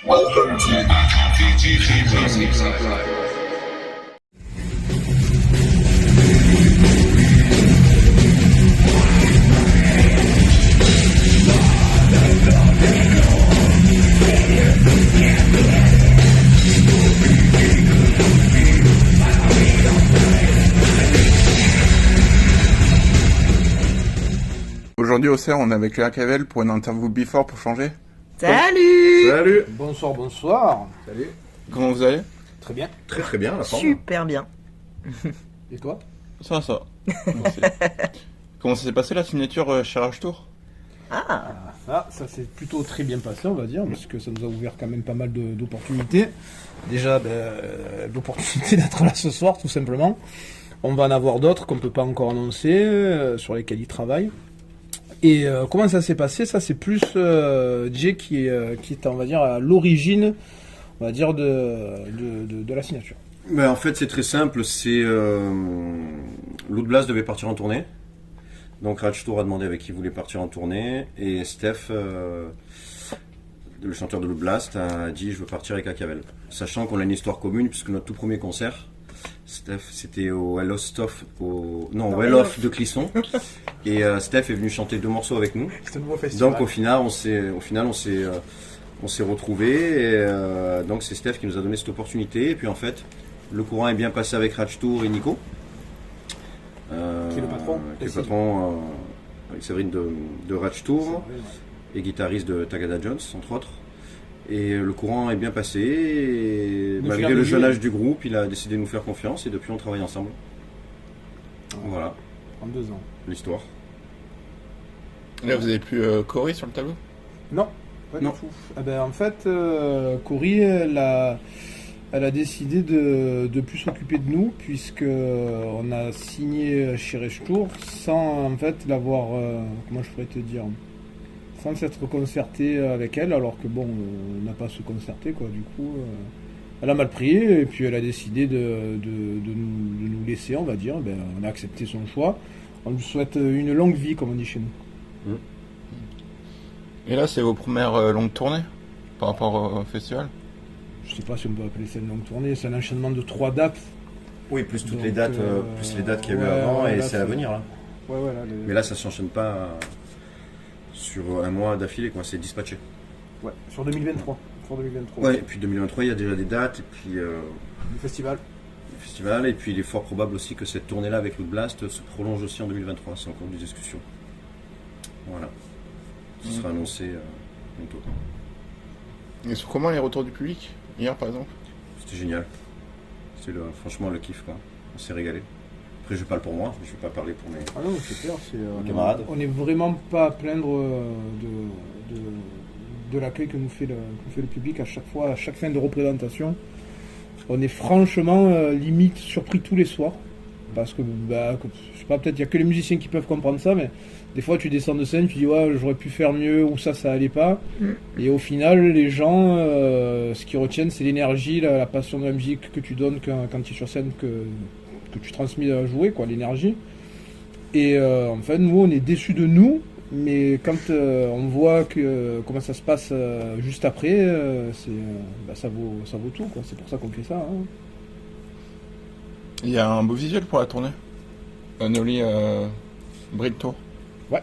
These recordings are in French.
Welcome to VGG Music Sci-Fi. Aujourd'hui au CERF, on est avec Léa Cavel pour une interview Before pour changer. Salut! Salut! Bonsoir, bonsoir. Salut. Comment vous allez? Très bien. Très bien, la forme. Super bien. Et toi? Ça. Merci. Comment ça s'est passé la signature chez Rage Tour? Ça s'est plutôt très bien passé, on va dire, parce que ça nous a ouvert quand même pas mal d'opportunités. Déjà, l'opportunité d'être là ce soir, tout simplement. On va en avoir d'autres qu'on ne peut pas encore annoncer, sur lesquels ils travaillent. Et comment ça s'est passé? Ça, c'est plus Jay qui est, on va dire, à l'origine, on va dire, de la signature. Ben, en fait, c'est très simple. C'est Loot Blast devait partir en tournée. Donc Rage Tour a demandé avec qui il voulait partir en tournée. Et Steph, le chanteur de Loot Blast, a dit je veux partir avec Akavel. Sachant qu'on a une histoire commune, puisque notre tout premier concert, Steph, c'était au Well Off de Clisson. Et Steph est venu chanter 2 morceaux avec nous. C'est un nouveau festival. Donc au final, on s'est retrouvés. Et donc c'est Steph qui nous a donné cette opportunité. Et puis en fait, le courant est bien passé avec Rage Tour et Nico. Qui est le patron. Qui est le patron avec Séverine de Rage Tour et guitariste de Tagada Jones, entre autres. Et le courant est bien passé. Et malgré le jeune âge du groupe, il a décidé de nous faire confiance et depuis on travaille ensemble. Voilà. 32 ans. L'histoire. Là, vous avez plus Cory sur le tableau? Non, pas du tout. En fait, Cory, elle a décidé de plus s'occuper de nous, puisque on a signé chez Rage Tour sans en fait l'avoir, comment je pourrais te dire, sans s'être concerté avec elle, alors que bon, on n'a pas à se concerter quoi. Du coup, elle a mal pris et puis elle a décidé de nous laisser, on va dire. On a accepté son choix. On lui souhaite une longue vie, comme on dit chez nous. Et là, c'est vos premières longues tournées par rapport au festival? Je sais pas si on peut appeler ça une longue tournée, c'est un enchaînement de 3 dates. Oui, plus toutes Donc, les dates, plus les dates qu'il y a eu avant, et là, c'est à venir là. Mais là, ça s'enchaîne pas sur un mois d'affilée, quoi. C'est dispatché. Ouais, sur 2023. Ouais, et puis 2023, il y a déjà des dates, et puis Le festival. le festival, et puis il est fort probable aussi que cette tournée-là avec Loot Blast se prolonge aussi en 2023. C'est encore des discussions. Voilà. Ce sera annoncé bientôt. Et sur comment les retours du public? Hier, par exemple? C'était génial. C'est franchement le kiff, quoi. On s'est régalé. Après, je parle pour moi, je ne vais pas parler pour mes... Ah non, c'est clair, camarades. On n'est vraiment pas à plaindre de l'accueil que nous fait le public à chaque fois, à chaque fin de représentation. On est franchement limite surpris tous les soirs. Parce que, je sais pas, peut-être il n'y a que les musiciens qui peuvent comprendre ça, mais des fois tu descends de scène, tu dis ouais, j'aurais pu faire mieux, ou ça allait pas. Et au final, les gens, ce qu'ils retiennent, c'est l'énergie, la passion de la musique que tu donnes quand tu es sur scène, que tu transmets à jouer, quoi, l'énergie. Et en fait, nous, on est déçus de nous, mais quand on voit comment ça se passe juste après, ça vaut tout, quoi. C'est pour ça qu'on fait ça. Hein. Il y a un beau visuel pour la tournée. Noli Brit Tour. Ouais.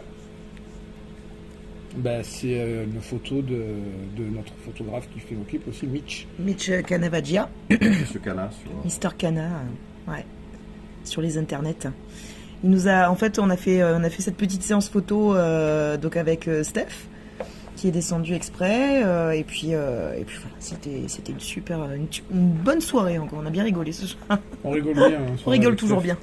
C'est une photo de notre photographe qui fait nos clips aussi, Mitch Canavaggia. Monsieur Cana sur... Mister Cana, ouais. Sur les internets. Il nous a, en fait, on a fait cette petite séance photo donc avec Steph, qui est descendu exprès, et puis voilà, c'était une bonne soirée encore. On a bien rigolé ce soir. On rigole bien. On rigole toujours bien.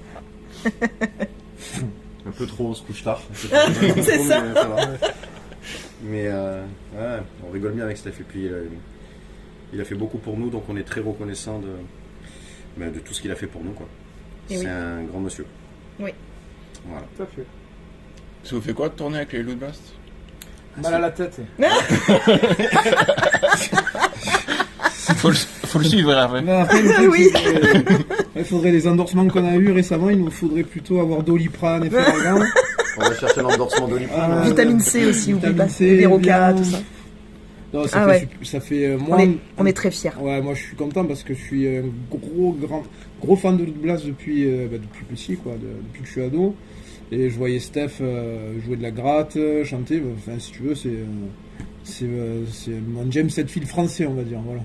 Un peu trop, on se couche tard. C'est ça. Mais ouais, on rigole bien avec Steph. Et puis il a fait beaucoup pour nous, donc on est très reconnaissant de tout ce qu'il a fait pour nous, quoi. C'est un grand monsieur. Oui. Voilà. Tout à fait. Ça vous fait quoi de tourner avec les Loot Blast? Mal à la tête. Faut le suivre après. Non, après, Oui. Il faudrait les endorsements qu'on a eu récemment, il nous faudrait plutôt avoir Doliprane et Ferragan. On va chercher l'endorsement d'Oliprane. Vitamine C aussi, oublie pas. C, Des Roca, bien. tout ça. Non, ça Ah fait, ouais. ça fait moi. On est très fiers. Ouais, moi je suis content parce que je suis un gros fan de Loot Blast depuis petit, quoi, depuis que je suis ado. Et je voyais Steph jouer de la gratte, chanter. Enfin, si tu veux, c'est mon James Hetfield français, on va dire. Voilà.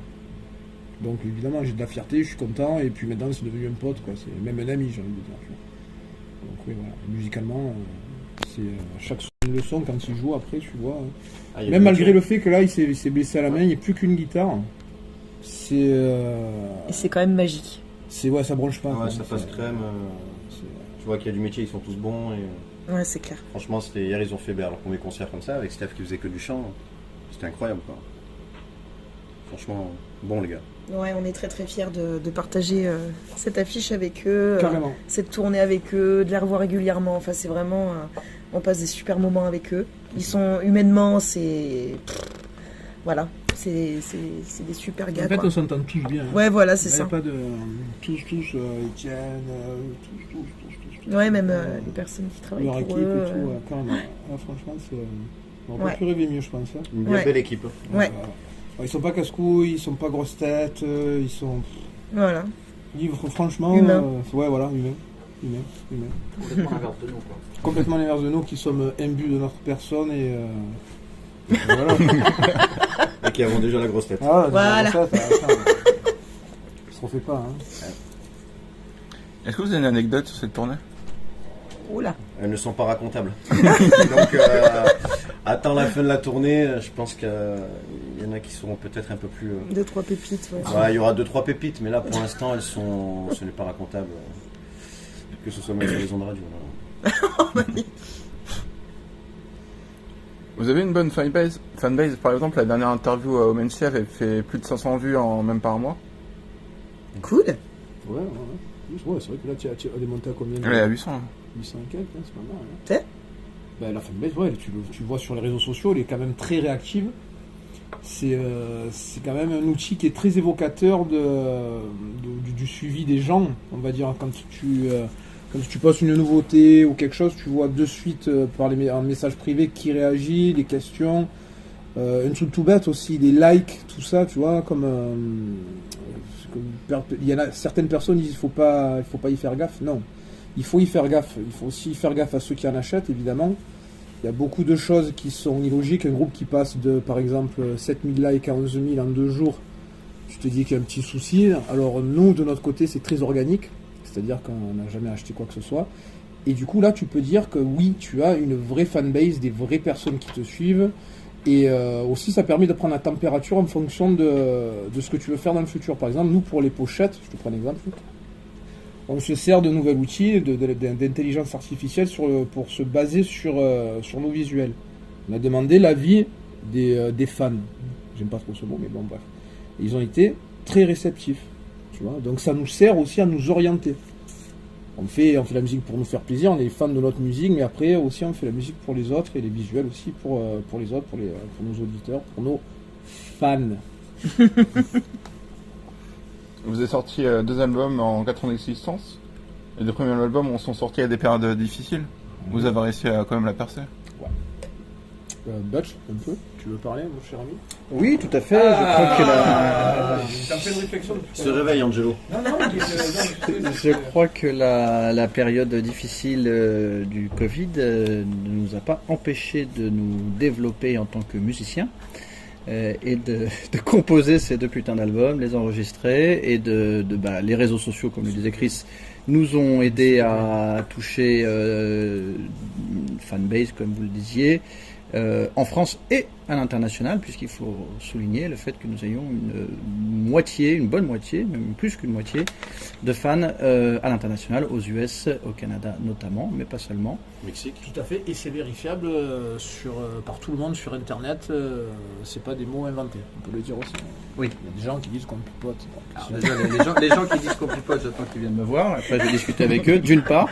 Donc évidemment, j'ai de la fierté, je suis content. Et puis maintenant, c'est devenu un pote, quoi. C'est même un ami, j'ai envie de dire. Donc oui, voilà. Musicalement, c'est chaque leçon quand il joue après, tu vois. Ah, il y a Même le malgré métier. le fait que là, il s'est blessé à la main, il n'y a plus qu'une guitare. C'est. Et c'est quand même magique. Ouais, ça bronche pas. Ouais, quoi. ça passe C'est- crème. c'est- Tu vois qu'il y a du métier, ils sont tous bons. Et, Ouais, c'est clair. franchement, hier, ils ont fait leur premier concert comme ça, avec Steph qui faisait que du chant. C'était incroyable, quoi. Franchement, bon, les gars. Ouais, on est très très fiers de partager cette affiche avec eux, Carrément. cette tournée avec eux, de les revoir régulièrement. Enfin, c'est vraiment. On passe des super moments avec eux. Ils sont humainement, c'est. Voilà. C'est des super gars. En fait, quoi. on s'entend tous bien. Ouais, voilà, c'est Il n'y a ça. pas de. Tous, Etienne, tous. Ouais, même les personnes qui travaillent Leur pour équipe eux. et tout, ouais, carrément. Ouais, franchement, c'est. On aurait Ouais. pas pu rêver mieux, je pense. Hein. Une bien Ouais. belle équipe. Ouais. Ils sont pas casse-couilles, ils sont pas grosses têtes, ils sont Voilà. livres, franchement. Humains. Ouais, voilà, humains. Complètement l'inverse de nous, quoi. Complètement l'inverse de nous qui sommes imbus de notre personne et voilà. Et qui avons déjà la grosse tête. Ah, Voilà. Ça se refait pas. Hein. Est-ce que vous avez une anecdote sur cette tournée? Oula. Elles ne sont pas racontables. Donc, attends la fin de la tournée, je pense qu'il y en a qui seront peut-être un peu plus... 2-3 pépites, ouais. Ouais, il y aura 2-3 pépites, mais là, pour l'instant, ce n'est pas racontable. Que ce soit même sur les ondes radio. Voilà. Vous avez une bonne fanbase? Par exemple, la dernière interview au Mency avait fait plus de 500 vues en même pas un mois. Cool. Ouais, c'est vrai que là, tu as démonté à combien? Elle est à 800. 800 et quelques, hein, c'est pas mal. Hein. C'est Ben, la fanbase, ouais, tu vois sur les réseaux sociaux, elle est quand même très réactive. C'est quand même un outil qui est très évocateur du suivi des gens, on va dire. Quand tu postes une nouveauté ou quelque chose, tu vois de suite en message privé qui réagit, des questions. Un truc tout bête aussi, des likes, tout ça, tu vois, il y en a certaines personnes disent il faut pas y faire gaffe. Non, il faut y faire gaffe. Il faut aussi faire gaffe à ceux qui en achètent, évidemment. Il y a beaucoup de choses qui sont illogiques. Un groupe qui passe de, par exemple, 7000 likes à 11 000 en 2 jours, tu te dis qu'il y a un petit souci. Alors nous, de notre côté, c'est très organique. C'est-à-dire qu'on n'a jamais acheté quoi que ce soit. Et du coup, là, tu peux dire que oui, tu as une vraie fanbase, des vraies personnes qui te suivent. Et aussi, ça permet de prendre la température en fonction de ce que tu veux faire dans le futur. Par exemple, nous, pour les pochettes, je te prends un exemple, on se sert de nouvel outil d'intelligence artificielle pour se baser sur nos visuels. On a demandé l'avis des fans. J'aime pas trop ce mot, mais bon, bref. Et ils ont été très réceptifs. Tu vois. Donc ça nous sert aussi à nous orienter. On fait la musique pour nous faire plaisir, on est fans de notre musique, mais après aussi on fait la musique pour les autres et les visuels aussi pour les autres, pour nos auditeurs, pour nos fans. Vous avez sorti 2 albums en 4 ans d'existence. Les 2 premiers albums sont sortis à des périodes difficiles. Vous avez réussi à quand même la percer. Butch, un peu, tu veux parler, mon cher ami? Oui, tout à fait. Je crois que T'as fait une réflexion depuis Se réveille, Angelo. je crois que la période difficile du Covid ne nous a pas empêché de nous développer en tant que musiciens et de composer ces 2 putains d'albums, les enregistrer et les réseaux sociaux, comme le disait Chris, nous ont aidés à toucher une fanbase, comme vous le disiez, en France et à l'international, puisqu'il faut souligner le fait que nous ayons une bonne moitié, même plus qu'une moitié, de fans à l'international, aux US, au Canada notamment, mais pas seulement. Mexique. Tout à fait, et c'est vérifiable par tout le monde sur Internet, c'est pas des mots inventés, on peut le dire aussi. Oui. Il y a des gens qui disent qu'on pipote. Alors déjà, les gens qui disent qu'on pipote, j'attends qu'ils viennent me voir, après je vais discuter avec eux, d'une part,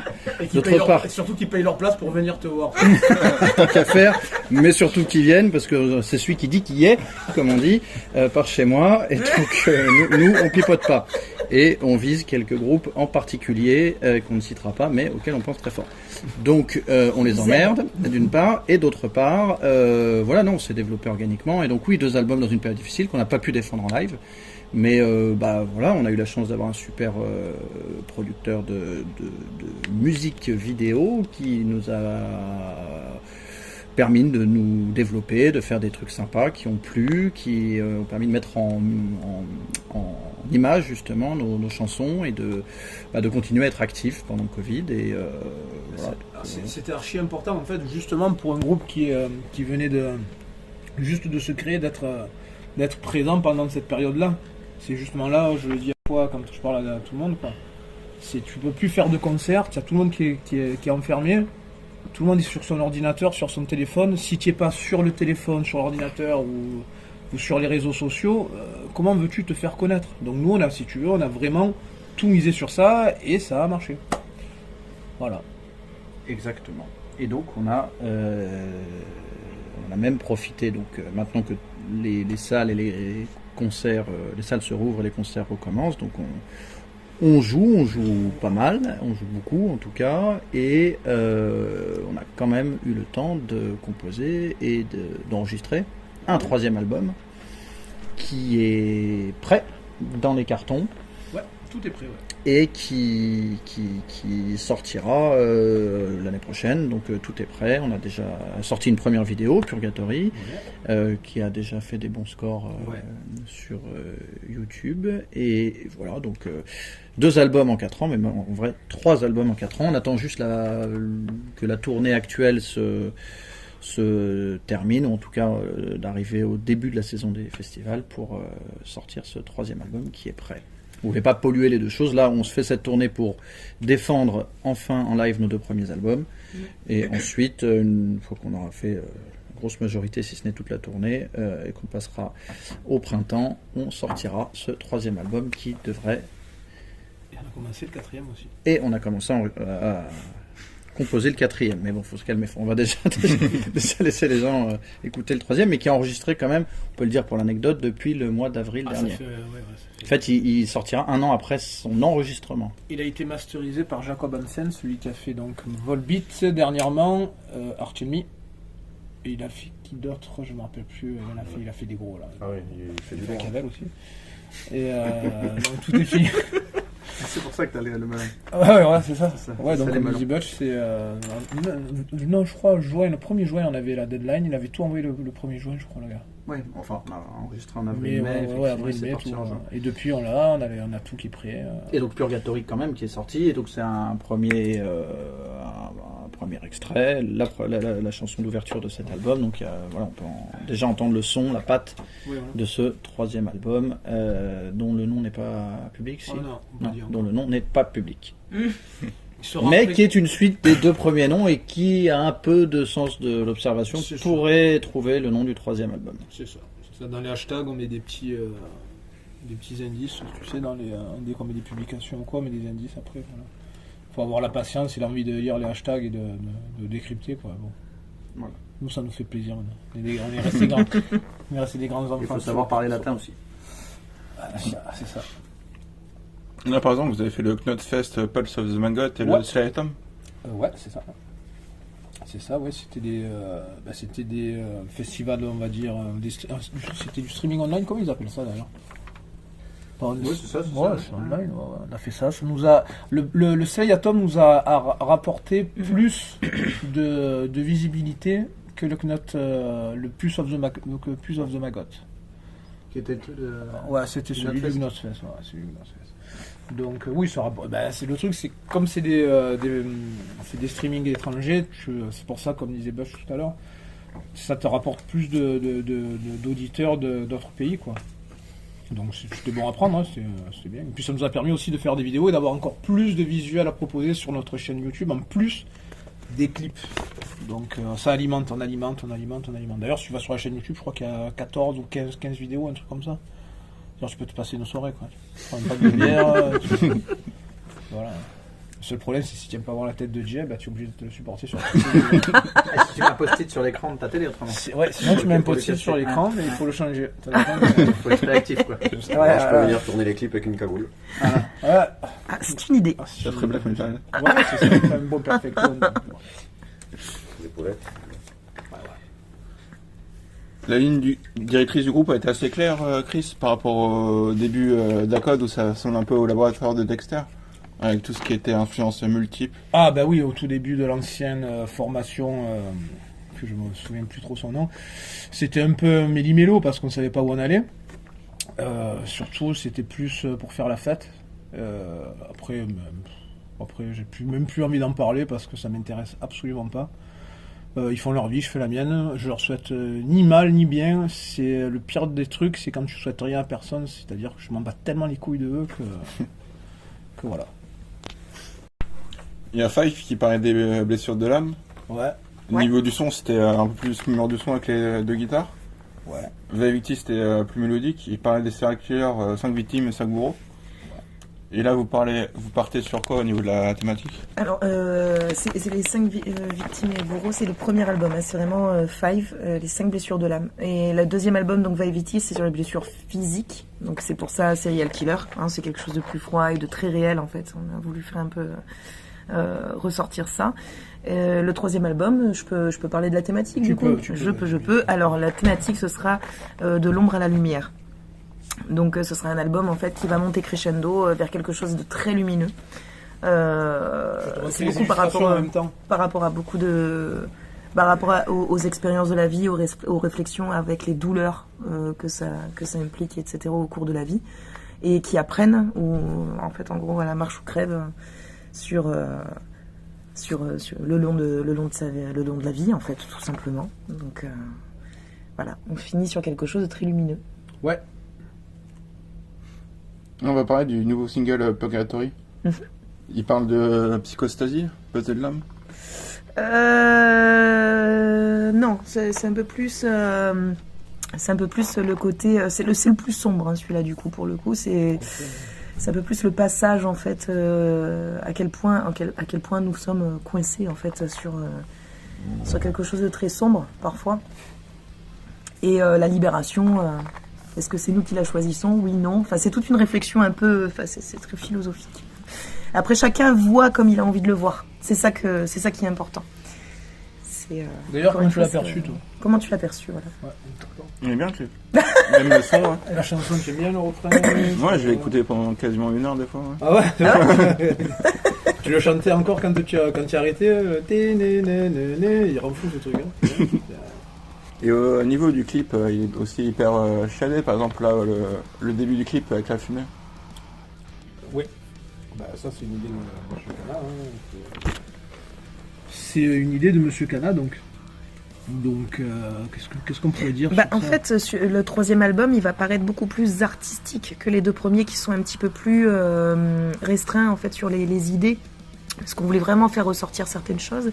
d'autre part, Et surtout qu'ils payent leur place pour venir te voir. tant qu'à faire, mais surtout qu'ils viennent, parce que c'est celui qui dit qui est, comme on dit, par chez moi, et donc nous on pipote pas. et on vise quelques groupes en particulier qu'on ne citera pas, mais auxquels on pense très fort. Donc on les emmerde, d'une part, et d'autre part, voilà, non, on s'est développé organiquement, et donc oui, 2 albums dans une période difficile qu'on n'a pas pu défendre en live, mais voilà, on a eu la chance d'avoir un super producteur de musique vidéo qui nous a permis de nous développer, de faire des trucs sympas qui ont plu, qui ont permis de mettre en image justement nos chansons et de continuer à être actifs pendant le Covid. Et voilà. C'était archi important en fait, justement pour un groupe qui venait juste de se créer, d'être présent pendant cette période-là. C'est justement là, je le dis à toi quand je parle à tout le monde, quoi. Tu peux plus faire de concerts, tu as tout le monde qui est enfermé. Tout le monde est sur son ordinateur, sur son téléphone. Si tu n'es pas sur le téléphone, sur l'ordinateur ou sur les réseaux sociaux, comment veux-tu te faire connaître? Donc nous, si tu veux, on a vraiment tout misé sur ça et ça a marché. Voilà. Exactement. Et donc on a même profité, donc maintenant que les salles et les concerts, les salles se rouvrent et les concerts recommencent, donc on joue pas mal, on joue beaucoup en tout cas, et on a quand même eu le temps de composer et d'enregistrer un 3e album qui est prêt dans les cartons. Ouais, tout est prêt, ouais. Et qui sortira l'année prochaine, donc tout est prêt. On a déjà sorti une première vidéo, Purgatory, qui a déjà fait des bons scores sur YouTube, et voilà, donc 2 albums en 4 ans, mais en vrai 3 albums en 4 ans. On attend juste que la tournée actuelle se termine, ou en tout cas d'arriver au début de la saison des festivals pour sortir ce 3e album qui est prêt. Vous ne pouvez pas polluer les deux choses. Là, on se fait cette tournée pour défendre enfin en live nos 2 premiers albums. Et ensuite, une fois qu'on aura fait grosse majorité, si ce n'est toute la tournée, et qu'on passera au printemps, on sortira ce 3e album qui devrait... Et on a commencé le 4e aussi. Et on a commencé à composer le 4e, mais bon, faut se calmer. On va déjà laisser les gens écouter le 3e, mais qui est enregistré quand même, on peut le dire pour l'anecdote, depuis le mois d'avril dernier. En fait, il sortira 1 an après son enregistrement. Il a été masterisé par Jacob Hansen, celui qui a fait donc Volbeat dernièrement, Arch Enemy. Et il a fait qui d'autre? Je me rappelle plus. Il a fait des gros là. Ah oui, il fait du bon. bon. Cavell aussi. Et donc tout est fini. C'est pour ça que t'as le melon. Ouais, c'est ça. Ouais, Ça, donc les Easy Butch, c'est... non, je crois, le 1er juin, on avait la deadline. Il avait tout envoyé le 1er juin, je crois, le gars. Oui, enfin, on a enregistré en Mais avril-mai. ouais, avril-mai, tout. Et depuis, on a tout qui est prêt. Et donc Purgatory quand même qui est sorti, et donc c'est un premier extrait, la chanson d'ouverture de cet album. Donc voilà, on peut déjà entendre le son, la patte de ce 3e album, dont le nom n'est pas public. Si. Non, dont le nom n'est pas public. Mais qui est une suite des 2 premiers noms et qui a un peu de sens de l'observation, pourrait trouver le nom du 3e album. C'est ça. Dans les hashtags, on met des petits indices, tu sais, dès qu'on met des publications ou quoi, on met des indices après. Voilà. Faut avoir la patience et l'envie de lire les hashtags et de décrypter, quoi. Bon. Voilà. Nous, ça nous fait plaisir. On est restés grands. On est restés des grands enfants. Il faut savoir parler latin aussi. C'est ça. Là, par exemple, vous avez fait le Knotfest Pulse of the Maggot et le Slayatom. Ouais, c'est ça. C'est ça, ouais. C'était des festivals, on va dire. C'était du streaming online, comment ils appellent ça d'ailleurs? Oui, c'est ça. C'est online. Ouais. On a fait ça. Ça nous a le Slayatom nous a rapporté plus de visibilité que le Knot, le Pulse of the Maggot. Qui était ouais, c'était celui du Knotfest. Ouais, celui du Knotfest. Donc oui, c'est le truc, c'est comme c'est des streamings étrangers, c'est pour ça, comme disait Bush tout à l'heure, ça te rapporte plus d'auditeurs d'autres pays, quoi. Donc c'était bon à prendre, hein, c'était bien. Et puis ça nous a permis aussi de faire des vidéos et d'avoir encore plus de visuels à proposer sur notre chaîne YouTube, en plus des clips. Donc ça alimente, on alimente. D'ailleurs, si tu vas sur la chaîne YouTube, je crois qu'il y a 14 ou 15 vidéos, un truc comme ça. Alors, tu peux te passer une soirée, quoi. Tu prends une pâte de bière, voilà. Le seul problème, c'est si tu n'aimes pas voir la tête de Jay, bah, tu es obligé de te le supporter sur Si tu mets un post-it sur l'écran de ta télé, autrement. Ouais, sinon tu mets un Pour le post-it cacher. sur l'écran, mais il faut le changer. Il faut être réactif, quoi. Je peux venir tourner les clips avec une cagoule. Ah, c'est une idée. Ça ferait Black Metal. Ouais, c'est ça, un beau perfecto. Des épaulettes. La ligne directrice du groupe a été assez claire, Chris, par rapport au début d'Acode où ça ressemble un peu au laboratoire de Dexter, avec tout ce qui était influence multiple. Ah bah oui, au tout début de l'ancienne formation, que je me souviens plus trop son nom, c'était un peu méli-mélo parce qu'on savait pas où on allait. Surtout, c'était plus pour faire la fête. Après, j'ai même plus envie d'en parler parce que ça m'intéresse absolument pas. Ils font leur vie, je fais la mienne. Je leur souhaite ni mal ni bien. C'est le pire des trucs, c'est quand tu souhaites rien à personne. C'est-à-dire que je m'en bats tellement les couilles de eux que voilà. Il y a Five qui parlait des blessures de l'âme. Ouais, Au niveau du son, c'était un peu plus mur du son avec les deux guitares. ouais. Victi, c'était plus mélodique. Il parlait des serial killers, 5 victimes et 5 bourreaux. Et là, vous partez sur quoi au niveau de la thématique? Alors, c'est les 5 victimes et bourreaux, c'est le premier album, hein, c'est vraiment Five, les 5 blessures de l'âme. Et le deuxième album, donc Victi, c'est sur les blessures physiques, donc c'est pour ça Serial Killer, hein, c'est quelque chose de plus froid et de très réel en fait, on a voulu faire un peu ressortir ça. Le troisième album, je peux parler de la thématique du coup. Je peux. Alors la thématique, ce sera de l'ombre à la lumière. Donc ce sera un album en fait qui va monter crescendo vers quelque chose de très lumineux. C'est beaucoup par rapport à beaucoup de aux expériences de la vie, aux réflexions avec les douleurs que ça implique, etc. au cours de la vie, et qui apprennent ou en fait en gros voilà, marche ou crève sur le long de la vie en fait, tout simplement. Donc voilà, on finit sur quelque chose de très lumineux. Ouais. On va parler du nouveau single Purgatory. Il parle de psychostasie, peut-être de l'âme. Non, c'est un peu plus le côté, c'est le plus sombre, hein, celui-là du coup pour le coup c'est un peu plus le passage en fait à quel point nous sommes coincés en fait sur quelque chose de très sombre parfois, et la libération. Est-ce que c'est nous qui la choisissons? Oui, non. Enfin, c'est toute une réflexion un peu. Enfin, c'est très philosophique. Après, chacun voit comme il a envie de le voir. C'est ça qui est important. D'ailleurs, comment tu l'as perçu, toi? Comment tu l'as perçu, voilà. Ouais. Il est bien le clip. Même le son, hein. La chanson, j'aime bien le refrain. Moi, je l'ai écouté pendant quasiment 1 heure des fois. Ouais. Ah ouais, Tu le chantais encore quand tu as arrêté il rend fou ce truc. Hein. Et au niveau du clip, il est aussi hyper chiadé. Par exemple, là, le début du clip avec la fumée. Oui. Bah, ça, c'est une idée de Monsieur Cana. Hein. C'est une idée de Monsieur Cana, donc. Donc, qu'est-ce qu'on pourrait dire sur en ça fait, le troisième album, il va paraître beaucoup plus artistique que les deux premiers qui sont un petit peu plus restreints en fait sur les idées. Parce qu'on voulait vraiment faire ressortir certaines choses.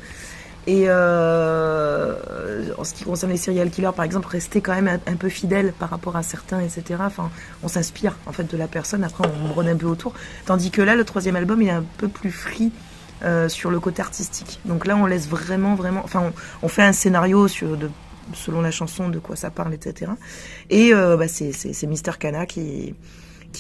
Et en ce qui concerne les serial killers, par exemple, rester quand même un peu fidèle par rapport à certains, etc. Enfin, on s'inspire en fait de la personne. Après, on brode un peu autour. Tandis que là, le troisième album, il est un peu plus free sur le côté artistique. Donc là, on laisse vraiment. Enfin, on fait un scénario selon la chanson, de quoi ça parle, etc. Et c'est Mr. Cana qui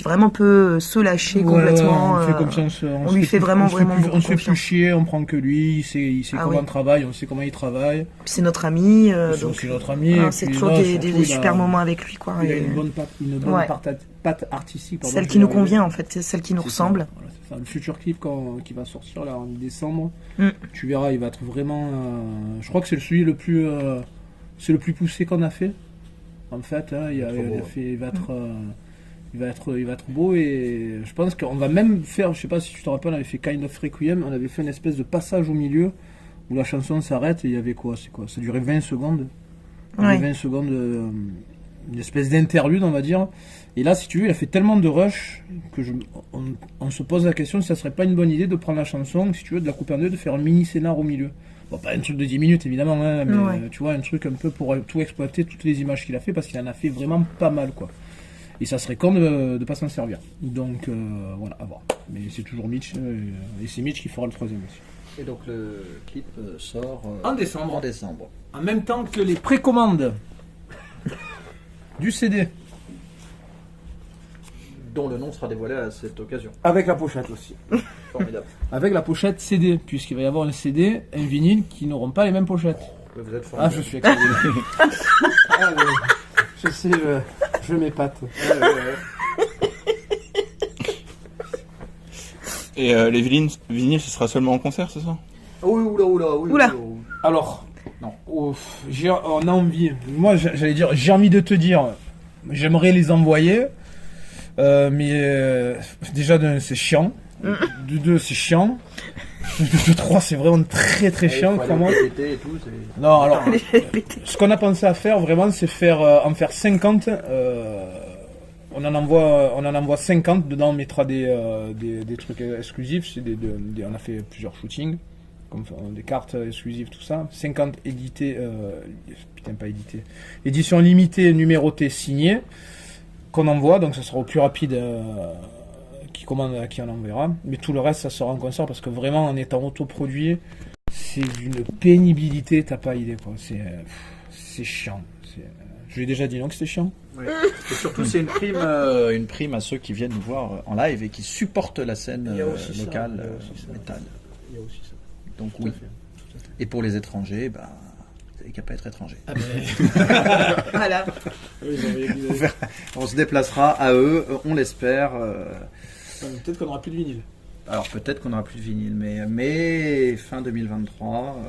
vraiment peut se lâcher complètement. On fait confiance. On lui fait vraiment on se fait plus chier, on prend que lui, il sait comment il travaille, on sait comment il travaille. Puis c'est notre ami. C'est aussi notre ami. Voilà, c'est toujours des super moments avec lui, quoi. Il a une bonne patte artistique. Pardon, celle qui nous convient, en fait, c'est celle qui nous ressemble. Voilà, c'est ça. Le futur clip qui va sortir là en décembre, tu verras, il va être vraiment. Je crois que c'est celui le plus poussé qu'on a fait. En fait, hein, il va être beau, et je pense qu'on va même faire, je sais pas si tu te rappelles, on avait fait Kind of Requiem, on avait fait une espèce de passage au milieu où la chanson s'arrête et il y avait quoi, ça durait 20 secondes. Ouais. 20 secondes, une espèce d'interlude, on va dire. Et là, si tu veux, il a fait tellement de rush que on se pose la question si ça serait pas une bonne idée de prendre la chanson, si tu veux, de la couper en deux, de faire un mini scénar au milieu. Bon, pas un truc de 10 minutes évidemment, hein, mais tu vois, un truc un peu pour tout exploiter, toutes les images qu'il a fait, parce qu'il en a fait vraiment pas mal, quoi. et ça serait con de pas s'en servir. Donc voilà, à voir. Mais c'est toujours Mitch, et c'est Mitch qui fera le troisième aussi. Et donc le clip sort En décembre. en décembre. En même temps que les précommandes du CD. Dont le nom sera dévoilé à cette occasion. Avec la pochette aussi. Formidable. Avec la pochette CD, puisqu'il va y avoir un CD, un vinyle qui n'auront pas les mêmes pochettes. Vous êtes Ah, formidable. je suis excellent. Je sais, je m'épate. Et les vinyles, ce sera seulement en concert, c'est ça? Oui, oula. Oula. Alors, non, on a envie. Moi, j'allais dire, j'ai envie de te dire, j'aimerais les envoyer, mais déjà, d'un, c'est chiant. De deux, c'est chiant. De trois, c'est vraiment très très chiant. Comment Et tout, c'est... Non, alors, ce qu'on a pensé à faire vraiment, c'est en faire 50. On en envoie 50. Dedans, on mettra des trucs exclusifs. On a fait plusieurs shootings, comme des cartes exclusives, tout ça. 50 édités, pas édités. Édition limitée, numérotée, signée, qu'on envoie. Donc, ça sera au plus rapide. Qui commande à qui on enverra. Mais tout le reste, ça sera en concert parce que vraiment, en étant autoproduit, c'est d'une pénibilité, t'as pas idée, quoi. C'est chiant. Je lui ai déjà dit non que c'était chiant. Oui. Et surtout, c'est une prime à ceux qui viennent nous voir en live et qui supportent la scène locale métal. Il y a aussi ça. Donc oui. Et pour les étrangers, bah, vous n'avez qu'à pas être étranger. Ah ben... Voilà. On se déplacera à eux, on l'espère. Peut-être qu'on n'aura plus de vinyle. Alors peut-être qu'on n'aura plus de vinyle, mais fin 2023,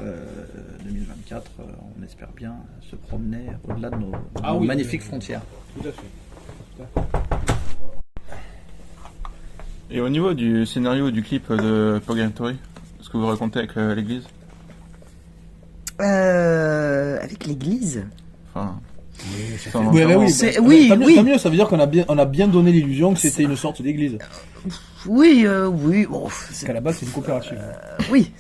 2024, on espère bien se promener au-delà de nos magnifiques frontières. Tout à fait. Et au niveau du scénario du clip de Purgatory, ce que vous racontez avec l'église? Avec l'église. Enfin... Oui, oui, tant mieux, ça veut dire qu'on a bien donné l'illusion que c'était une sorte d'église. Oui. Bon, Parce qu'à la base, c'est une coopérative. oui.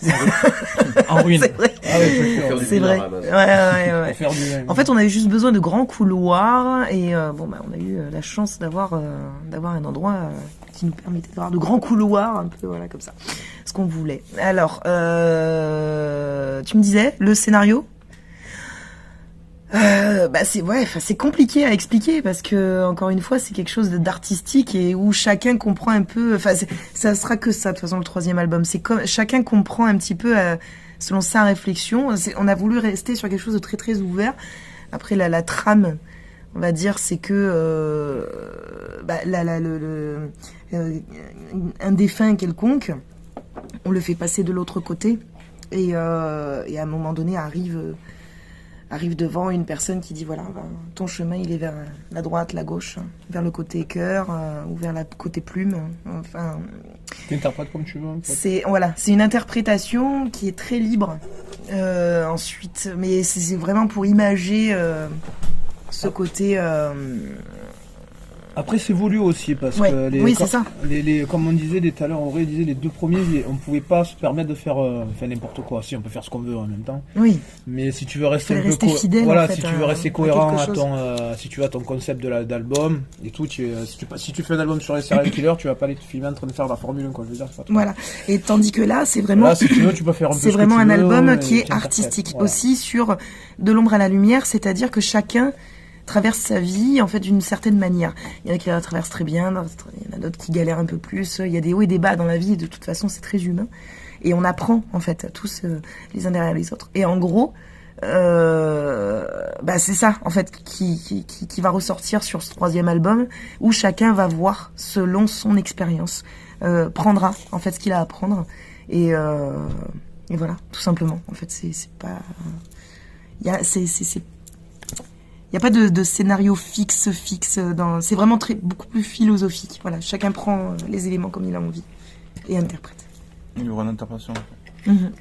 En ruine. C'est vrai. Ah ouais, je suis sûr. C'est vrai. Ouais. Faire du... En fait, on avait juste besoin de grands couloirs et on a eu la chance d'avoir un endroit qui nous permettait d'avoir de grands couloirs, un peu comme ça, ce qu'on voulait. Alors, tu me disais le scénario. C'est compliqué à expliquer parce que encore une fois c'est quelque chose d'artistique et où chacun comprend un peu. Ça sera que ça de toute façon le troisième album. C'est comme chacun comprend un petit peu selon sa réflexion. On a voulu rester sur quelque chose de très très ouvert. Après la trame, on va dire, c'est que un défunt quelconque, on le fait passer de l'autre côté et à un moment donné arrive devant une personne qui dit voilà, ton chemin il est vers la droite, la gauche, vers le côté cœur ou vers le côté plume. Enfin, tu interprètes comme tu veux. C'est une interprétation qui est très libre. Ensuite, mais c'est vraiment pour imager ce côté. Après, c'est voulu aussi parce que c'est ça. Comme on disait tout à l'heure, Auré disait les deux premiers, on pouvait pas se permettre de faire n'importe quoi. Si on peut faire ce qu'on veut en même temps. Oui. Mais si tu veux rester un peu fidèle, voilà, si tu veux rester cohérent si tu as ton concept d'album et tout, si tu fais un album sur les serial killers, tu vas pas aller te filmer en train de faire la Formule 1, quoi. Je veux dire, c'est pas voilà. Et tandis que là, c'est vraiment. Là, si tu veux, tu peux faire un peu. C'est vraiment un album qui est artistique aussi sur de l'ombre à la lumière, c'est-à-dire que chacun traverse sa vie en fait d'une certaine manière. Il y en a qui la traversent très bien, il y en a d'autres qui galèrent un peu plus. Il y a des hauts et des bas dans la vie et de toute façon c'est très humain. Et on apprend en fait tous les uns derrière les autres. Et en gros, c'est ça en fait qui va ressortir sur ce troisième album où chacun va voir selon son expérience, prendra en fait ce qu'il a à prendre et voilà tout simplement. En fait c'est pas il n'y a pas de scénario fixe c'est vraiment beaucoup plus philosophique. Voilà, chacun prend les éléments comme il a envie et interprète. Une vraie interprétation. Mm-hmm.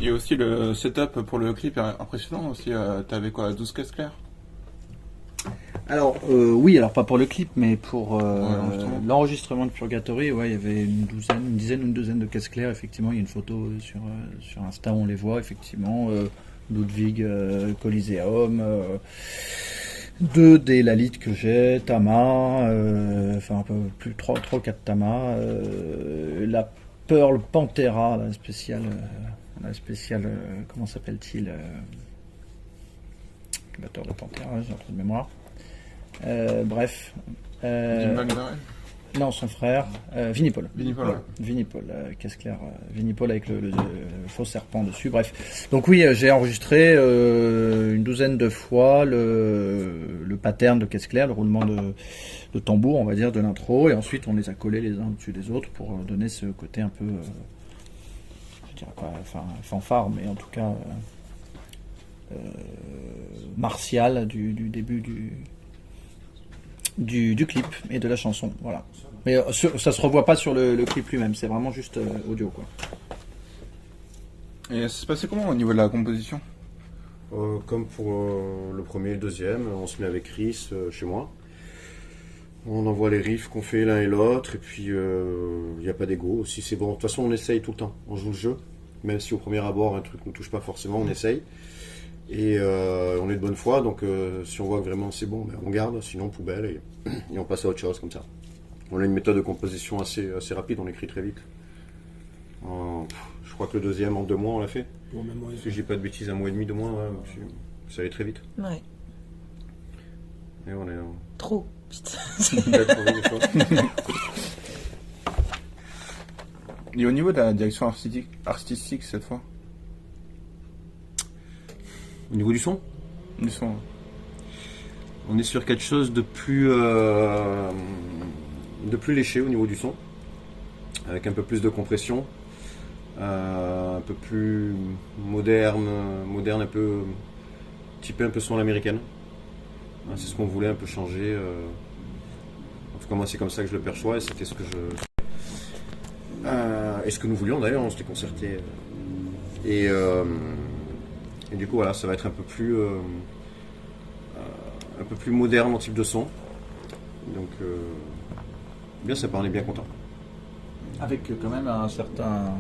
Et aussi le setup pour le clip est impressionnant aussi. T'avais quoi, 12 caisses claires? Alors oui, alors pas pour le clip, mais pour l'enregistrement de Purgatory, il y avait une douzaine de caisses claires. Effectivement, il y a une photo sur Insta où on les voit effectivement. Ludwig Coliseum, 2 des Lalites que j'ai, Tama, enfin un peu plus 3 ou 4 Tama, la Pearl Panthera, la spéciale, comment s'appelle-t-il, le batteur de Panthera, j'ai un trou de mémoire. Bref. Jim Wagner. Non, son frère, Vinnie Paul. Vinnie Paul, ouais. Vinnie Paul, caisse claire, Vinnie Paul avec le faux serpent dessus, bref. Donc oui, j'ai enregistré une douzaine de fois le pattern de caisse claire, le roulement de tambour, on va dire, de l'intro, et ensuite on les a collés les uns au-dessus des autres pour donner ce côté un peu, je dirais quoi, enfin fanfare, mais en tout cas martial du début du clip et de la chanson, voilà. Mais ça se revoit pas sur le clip lui-même, c'est vraiment juste audio, quoi. Et ça se passait comment au niveau de la composition? Comme pour le premier et le deuxième, on se met avec Chris chez moi. On envoie les riffs qu'on fait l'un et l'autre, et puis il n'y a pas d'ego. Si c'est bon, de toute façon on essaye tout le temps, on joue le jeu. Même si au premier abord un truc ne touche pas forcément, on essaye. Et on est de bonne foi, donc si on voit que vraiment c'est bon, ben, on garde, sinon poubelle, et on passe à autre chose comme ça. On a une méthode de composition assez rapide, on écrit très vite. Je crois que le deuxième, en 2 mois, on l'a fait. Bon, même moi, Si j'ai pas de bêtises, 1 mois et demi, 2 mois, ouais, ça allait très vite. Ouais. Et on est Trop. Putain. peut-être envie des fois. Et au niveau de la direction artistique cette fois? Au niveau du son, Du son. on est sur quelque chose de plus léché au niveau du son, avec un peu plus de compression, un peu plus moderne, un peu typé un peu son à l'américaine. C'est ce qu'on voulait un peu changer. En tout cas, moi, c'est comme ça que je le perçois, et c'était ce que et ce que nous voulions d'ailleurs, on s'était concerté. Et du coup, voilà, ça va être un peu plus moderne en type de son. Donc, bien sympa, on est bien content. Avec quand même un certain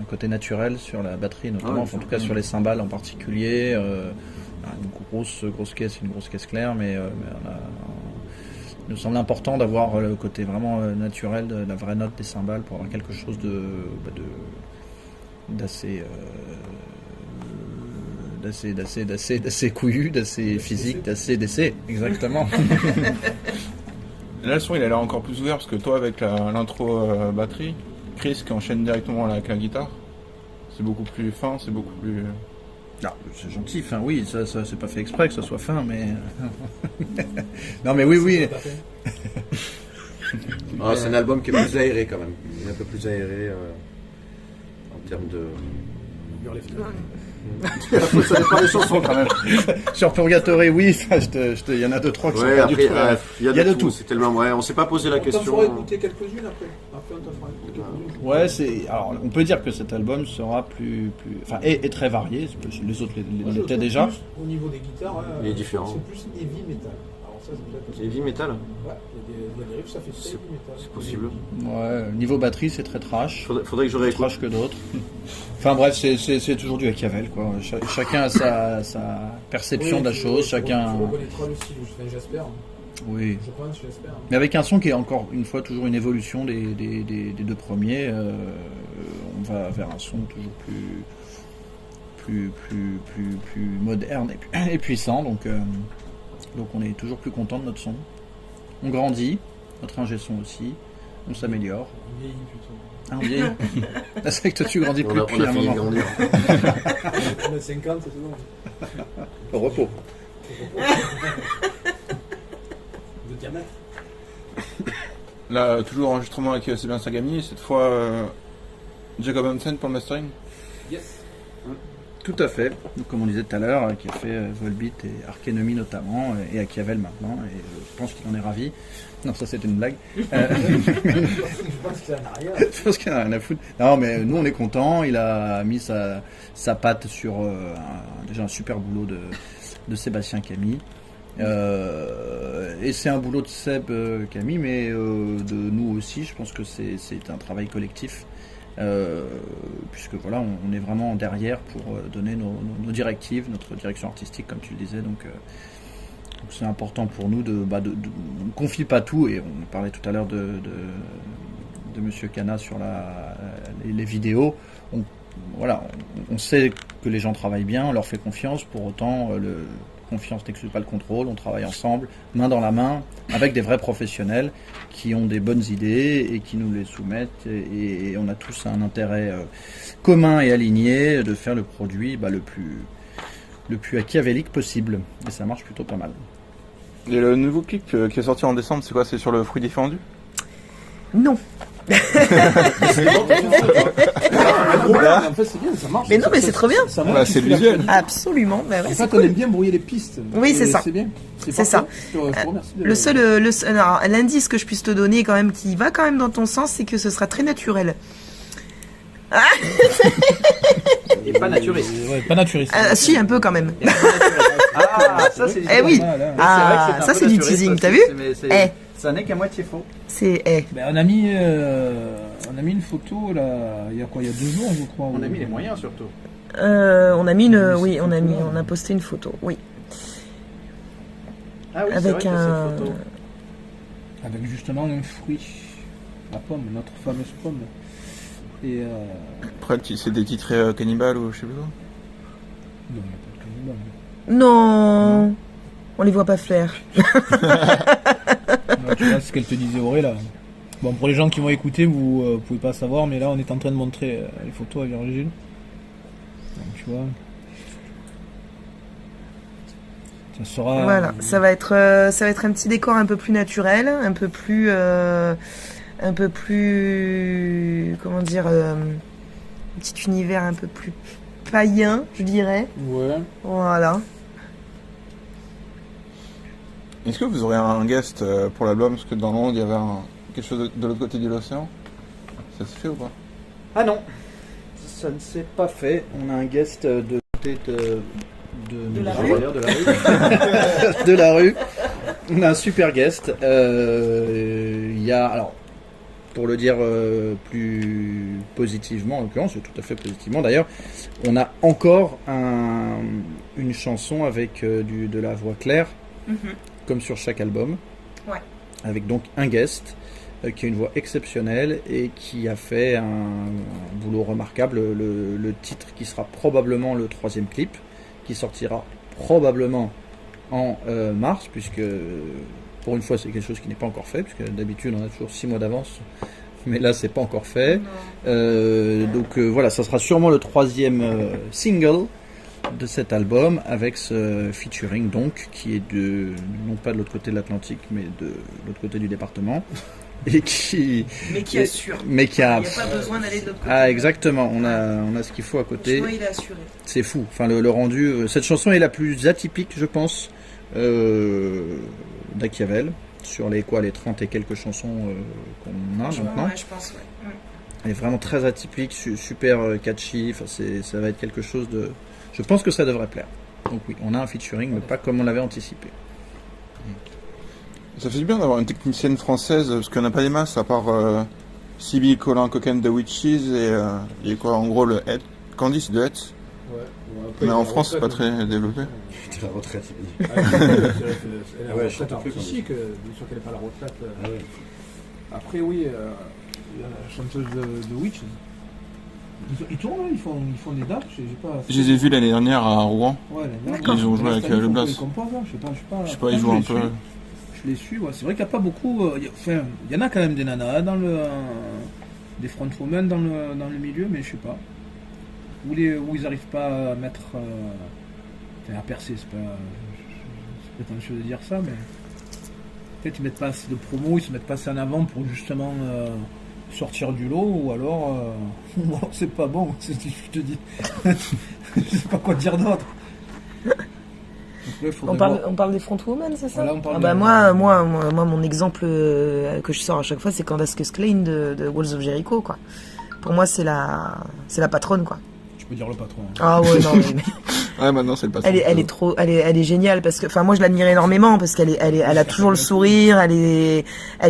côté naturel sur la batterie, notamment, Ah, enfin, en tout cas sur les cymbales en particulier. Une grosse caisse, une grosse caisse claire, mais il nous semble important d'avoir le côté vraiment naturel de la vraie note des cymbales pour avoir quelque chose d'assez couillu, d'assez physique, d'assez d'essai, exactement. Et là, le son il a l'air encore plus ouvert parce que toi, avec l'intro batterie, Chris qui enchaîne directement avec la guitare, c'est beaucoup plus fin, c'est beaucoup plus. Non, c'est gentil, fin, oui, ça c'est pas fait exprès que ça soit fin, mais. Non, mais oui. C'est un album qui est plus aéré quand même. Il est un peu plus aéré en termes de. Ça dépend des chansons quand même. Sur Purgatory, oui, ça, il y en a 2-3 qui sont pas du tout. Il y a de tout. C'est tellement vrai. On s'est pas posé la On t'en question. fera écouter quelques-unes après. Après, on t'en fera écouter quelques-unes. Ouais, alors on peut dire que cet album sera enfin, est très varié. Les autres Moi, je l'étaient trouve déjà. plus, au niveau des guitares, Il est différent. c'est plus heavy metal. Alors ça, c'est peut-être. Heavy metal, Ouais, il y a des riffs, ça fait très heavy metal. c'est possible. Ouais, niveau batterie, c'est très trash. Faudrait que je Plus réécoute. trash que d'autres. Enfin bref, c'est toujours du Machiavel, quoi. Chacun a sa perception de la chose, chacun. Tu reconnaîtras le style, enfin, j'espère. Oui. Je pense, j'espère. Mais avec un son qui est encore une fois toujours une évolution des 2 premiers, on va vers un son toujours plus moderne et puissant. Donc on est toujours plus content de notre son. On grandit, notre ingé son aussi, on s'améliore. On vieillit plutôt. Ah, on vieillit. C'est vrai que toi tu grandis plus On a depuis un fini de moment. grandir. On a 50, c'est bon. Au repos. De diamètre. Là, toujours enregistrement avec Sébastien Sagami, cette fois Jacob Hansen pour le mastering. Yes. Tout à fait. Donc, comme on disait tout à l'heure, qui a fait Volbeat et Arch Enemy notamment, et Machiavel maintenant, et je pense qu'il en est ravi. Non, ça c'était une blague. Je pense qu'il en a rien. Je pense qu'il en a rien à foutre. Non, mais nous on est contents. Il a mis sa patte sur déjà un super boulot de Sébastien Camille. Et c'est un boulot de Seb Camille, mais de nous aussi. Je pense que c'est un travail collectif. Puisque voilà, on est vraiment derrière pour donner nos directives, notre direction artistique, comme tu le disais. Donc Donc c'est important pour nous on confie pas tout, et on parlait tout à l'heure de Monsieur Cana sur les vidéos. On sait que les gens travaillent bien, on leur fait confiance, pour autant confiance n'exclut pas le contrôle, on travaille ensemble, main dans la main, avec des vrais professionnels qui ont des bonnes idées et qui nous les soumettent, et on a tous un intérêt commun et aligné de faire le produit le plus machiavélique possible, et ça marche plutôt pas mal. Et le nouveau clip qui est sorti en décembre, c'est quoi? C'est sur le fruit défendu? Non. En fait, c'est bien, ça marche. Mais non, mais c'est trop bien. Ça montre c'est qu'il visuel. fait Absolument. Bah ouais, En c'est fait, cool. on aime bien brouiller les pistes. Oui, c'est ça. C'est bien. C'est parfait. ça. Je te remercie de- Le seul alors, l'indice que je puisse te donner quand même qui va quand même dans ton sens, c'est que ce sera très naturel. Et pas naturiste. Ouais, pas naturiste. Si, un peu quand même. Ah, ça c'est Eh oui. Mal, hein. Ah, ça c'est du teasing, t'as vu? Eh. Ça n'est qu'à moitié faux. C'est Ben, on a mis une photo là, il y a 2 jours, je crois. On a mis les moyens surtout. on a mis Oui, on a posté une photo, oui. Ah oui, Avec c'est vrai que un- cette photo. Avec justement un fruit, la pomme, notre fameuse pomme. Et Après, c'est des titré cannibale ou je sais plus quoi. non, il n'y a pas de cannibale. Non, on les voit pas flair. Non, tu vois ce qu'elle te disait Auré là. Bon, pour les gens qui vont écouter, vous pouvez pas savoir, mais là on est en train de montrer les photos à Virgile. Donc, tu vois. Ça sera. Voilà, ça va être un petit décor un peu plus naturel, un peu plus, comment dire, un petit univers un peu plus païen, je dirais. Ouais. Voilà. Est-ce que vous aurez un guest pour l'album? Parce que dans le monde, il y avait quelque chose de l'autre côté de l'océan. Ça se fait ou pas? Ah non, ça ne s'est pas fait. On a un guest de côté de la rue. rue. De la rue. De la rue. On a un super guest. Il y a, alors, pour le dire plus positivement, en l'occurrence, tout à fait positivement d'ailleurs, on a encore une chanson avec de la voix claire, comme sur chaque album. Ouais. Avec donc un guest qui a une voix exceptionnelle et qui a fait un boulot remarquable. Le titre qui sera probablement le 3e clip, qui sortira probablement en mars, puisque pour une fois c'est quelque chose qui n'est pas encore fait, puisque d'habitude on a toujours 6 mois d'avance, mais là c'est pas encore fait. Donc voilà, ça sera sûrement le 3e single de cet album, avec ce featuring donc qui est non pas de l'autre côté de l'Atlantique, mais de l'autre côté du département, et qui assure. mais qui a Il n'y a pas besoin d'aller de l'autre côté. ah exactement, on a ce qu'il faut à côté. Franchement, il est assuré. C'est fou. Enfin, le rendu. Cette chanson est la plus atypique, je pense, d'Achiavel. Sur les 30 et quelques chansons qu'on a maintenant. Ouais, je pense, ouais. Elle est vraiment très atypique, super catchy. Enfin, ça va être quelque chose de. Je pense que ça devrait plaire. Donc oui, on a un featuring, mais pas comme on l'avait anticipé. Ça fait du bien d'avoir une technicienne française, parce qu'on n'a pas des masses, à part Sibyl Colin Coquen de Witches et quoi, en gros, le Candice de Hetz. Mais en France, c'est pas très développé. C'est la retraite. Elle est Ouais, la je retraite t'en prie, artistique, bien sûr qu'elle n'est pas la retraite. Ah oui. Après, oui, il y a la chanteuse de Witch. Ils tournent, hein, ils font des dates. J'ai pas. Je les ai vus l'année dernière à Rouen. Ouais, D'accord. Ils ont joué avec le Blas. Je sais pas, Ils jouent un peu. Je les suis, ouais. C'est vrai qu'il n'y a pas beaucoup. Enfin, il y en a quand même des nanas des frontwomen dans le milieu, mais je sais pas. Où ils n'arrivent pas à mettre. À percer, c'est prétentieux de dire ça, mais. Peut-être ils mettent pas assez de promo, ils se mettent pas assez en avant pour justement sortir du lot, ou alors c'est pas bon, c'est ce que je te dis. Je sais pas quoi dire d'autre. Après, On parle des frontwomen, c'est ça? Voilà, on parle Ah bah de- moi, mon exemple que je sors à chaque fois, c'est Candace Klein de Walls of Jericho, quoi. Pour moi, c'est la patronne, quoi. Je peux dire le patron. Ah ouais, non, mais Ouais, maintenant c'est le patron. elle est géniale parce que, enfin, moi, je l'admire énormément parce elle a toujours le sourire, elle est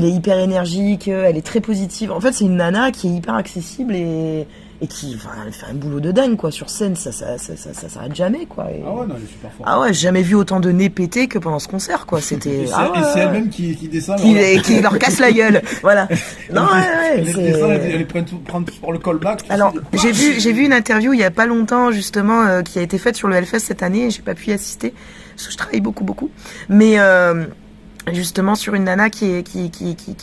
hyper énergique, elle est très positive. En fait, c'est une nana qui est hyper accessible et et qui, enfin, elle fait un boulot de dingue, quoi. Sur scène, ça s'arrête jamais, quoi. Et... Ah ouais, non, elle est super forte. Ah ouais, j'ai jamais vu autant de nez pétés que pendant ce concert, quoi. C'était. Et c'est elle-même qui descend. Qui leur casse la gueule, voilà. Non, ouais, elle descend, elle prend pour le callback. Alors, j'ai vu une interview il y a pas longtemps, justement, qui a été faite sur le Hellfest cette année, et j'ai pas pu y assister, parce que je travaille beaucoup. Mais, justement sur une nana qui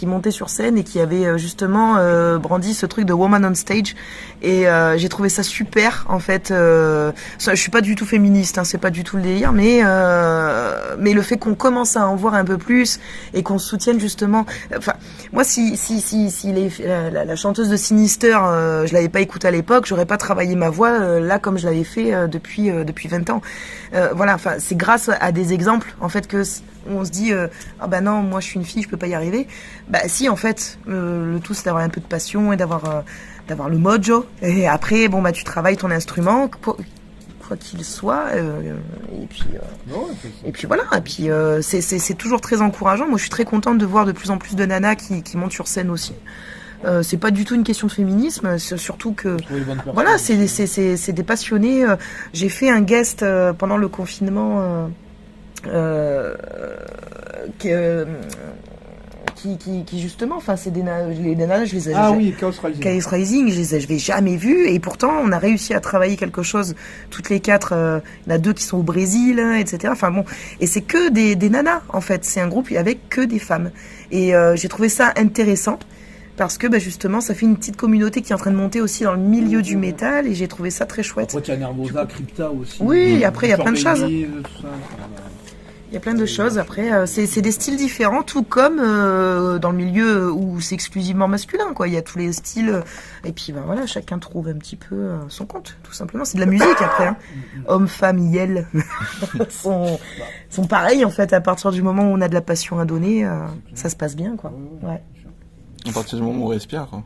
montait sur scène et qui avait justement brandi ce truc de woman on stage, et j'ai trouvé ça super en fait. Je suis pas du tout féministe, hein, c'est pas du tout le délire, mais le fait qu'on commence à en voir un peu plus et qu'on soutienne justement, enfin moi si la chanteuse de Sinister, je l'avais pas écoutée à l'époque, j'aurais pas travaillé ma voix là comme je l'avais fait depuis 20 ans. Voilà, enfin c'est grâce à des exemples en fait que on se dit ah bah non, moi je suis une fille, je peux pas y arriver. Bah si, en fait, le tout c'est d'avoir un peu de passion et d'avoir le mojo, et après bon bah tu travailles ton instrument quoi qu'il soit, et puis voilà, et puis c'est toujours très encourageant. Moi je suis très contente de voir de plus en plus de nanas qui montent sur scène aussi. C'est pas du tout une question de féminisme, c'est surtout que voilà, c'est des passionnés. J'ai fait un guest pendant le confinement qui justement, enfin c'est les nanas, je les ai Chaos Rising, je l'ai jamais vu, et pourtant on a réussi à travailler quelque chose toutes les quatre. Il y en a 2 qui sont au Brésil, etc. Enfin bon, et c'est que des nanas en fait, c'est un groupe avec que des femmes, et j'ai trouvé ça intéressant. Parce que bah, justement, ça fait une petite communauté qui est en train de monter aussi dans le milieu du métal, et j'ai trouvé ça très chouette. Après, il y a Nervosa, Crypta aussi. Oui, et après, il y a plein de choses. Tout ça. Il y a plein de choses. Après, c'est des styles différents, tout comme dans le milieu où c'est exclusivement masculin, quoi. Il y a tous les styles. Et puis, ben voilà, chacun trouve un petit peu son compte, tout simplement. C'est de la musique, après. Hein. Hommes, femmes, yel sont pareils, en fait. À partir du moment où on a de la passion à donner, ça se passe bien, quoi. Ouais. À partir du moment où on respire, quoi.